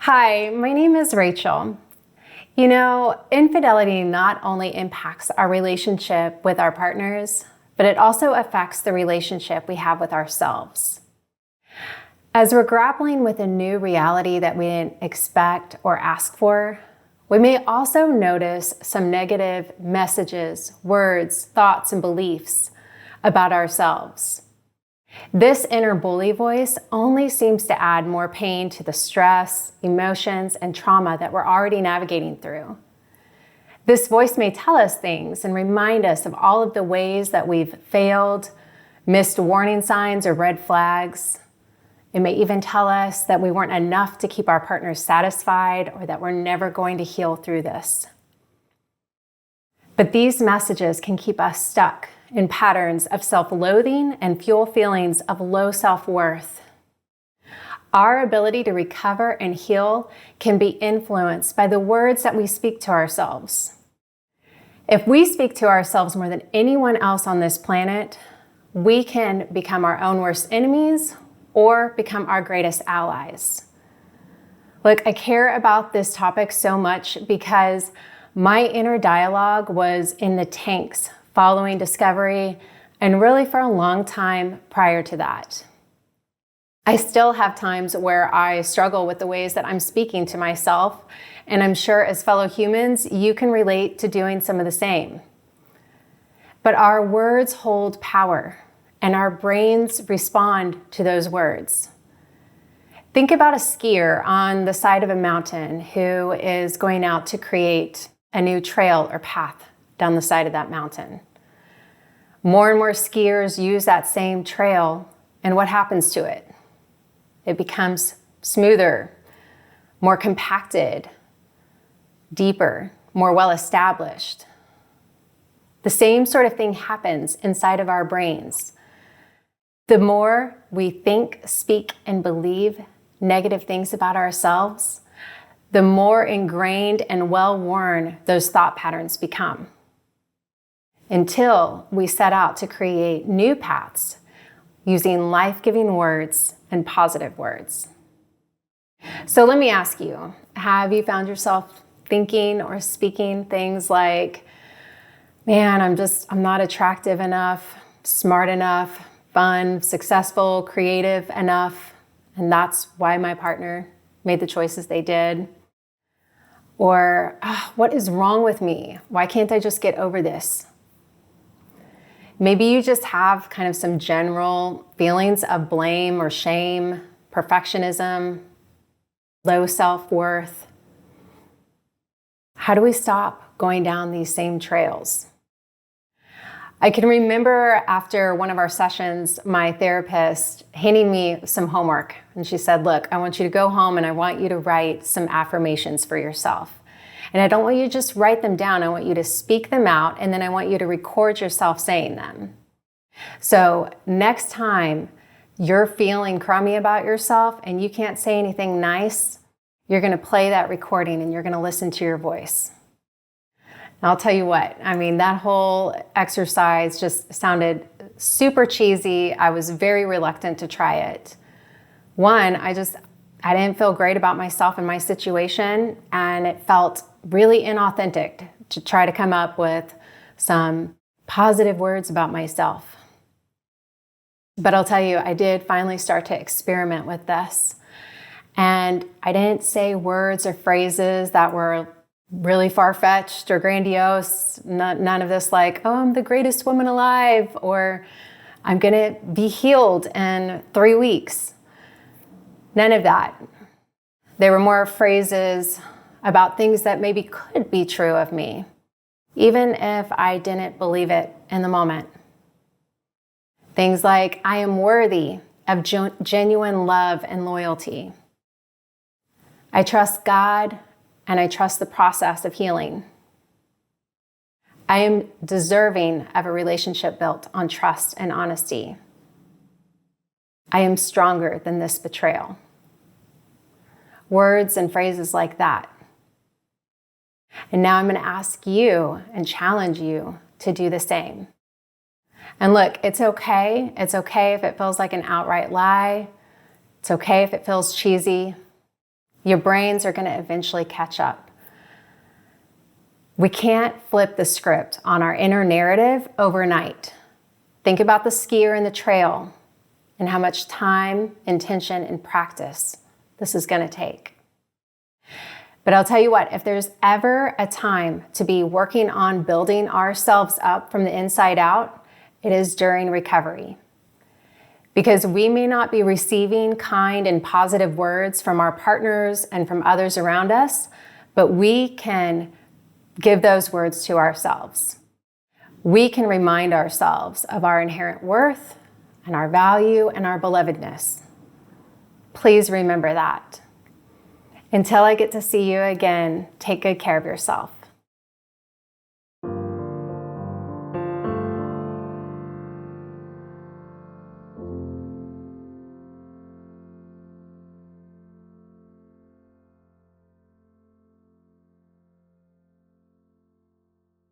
Hi, my name is Rachel. You know, infidelity not only impacts our relationship with our partners, but it also affects the relationship we have with ourselves. As we're grappling with a new reality that we didn't expect or ask for, we may also notice some negative messages, words, thoughts, and beliefs about ourselves. This inner bully voice only seems to add more pain to the stress, emotions, and trauma that we're already navigating through. This voice may tell us things and remind us of all of the ways that we've failed, missed warning signs or red flags. It may even tell us that we weren't enough to keep our partners satisfied or that we're never going to heal through this. But these messages can keep us stuck in patterns of self-loathing and fuel feelings of low self-worth. Our ability to recover and heal can be influenced by the words that we speak to ourselves. If we speak to ourselves more than anyone else on this planet, we can become our own worst enemies or become our greatest allies. Look, I care about this topic so much because my inner dialogue was in the tanks following discovery, and really for a long time prior to that. I still have times where I struggle with the ways that I'm speaking to myself, and I'm sure as fellow humans, you can relate to doing some of the same. But our words hold power, and our brains respond to those words. Think about a skier on the side of a mountain who is going out to create a new trail or path down the side of that mountain. More and more skiers use that same trail, and what happens to it? It becomes smoother, more compacted, deeper, more well-established. The same sort of thing happens inside of our brains. The more we think, speak, and believe negative things about ourselves, the more ingrained and well-worn those thought patterns become, until we set out to create new paths using life-giving words and positive words. So let me ask you, have you found yourself thinking or speaking things like, man, I'm not attractive enough, smart enough, fun, successful, creative enough, and that's why my partner made the choices they did? Or, what is wrong with me? Why can't I just get over this? Maybe you just have kind of some general feelings of blame or shame, perfectionism, low self-worth. How do we stop going down these same trails? I can remember after one of our sessions, my therapist handing me some homework. And she said, look, I want you to go home and I want you to write some affirmations for yourself. And I don't want you to just write them down. I want you to speak them out, and then I want you to record yourself saying them. So next time you're feeling crummy about yourself and you can't say anything nice, you're going to play that recording and you're going to listen to your voice. And I'll tell you what, that whole exercise just sounded super cheesy. I was very reluctant to try it. One, I didn't feel great about myself and my situation, and it felt really inauthentic to try to come up with some positive words about myself. But I'll tell you, I did finally start to experiment with this. And I didn't say words or phrases that were really far-fetched or grandiose. None of this like, oh, I'm the greatest woman alive, or I'm gonna be healed in 3 weeks. None of that. There were more phrases about things that maybe could be true of me, even if I didn't believe it in the moment. Things like, I am worthy of genuine love and loyalty. I trust God and I trust the process of healing. I am deserving of a relationship built on trust and honesty. I am stronger than this betrayal. Words and phrases like that. And now I'm going to ask you and challenge you to do the same. And look, it's okay. It's okay if it feels like an outright lie. It's okay if it feels cheesy. Your brains are going to eventually catch up. We can't flip the script on our inner narrative overnight. Think about the skier in the trail and how much time, intention, and practice this is going to take. But I'll tell you what, if there's ever a time to be working on building ourselves up from the inside out, it is during recovery. Because we may not be receiving kind and positive words from our partners and from others around us, but we can give those words to ourselves. We can remind ourselves of our inherent worth and our value and our belovedness. Please remember that. Until I get to see you again, take good care of yourself.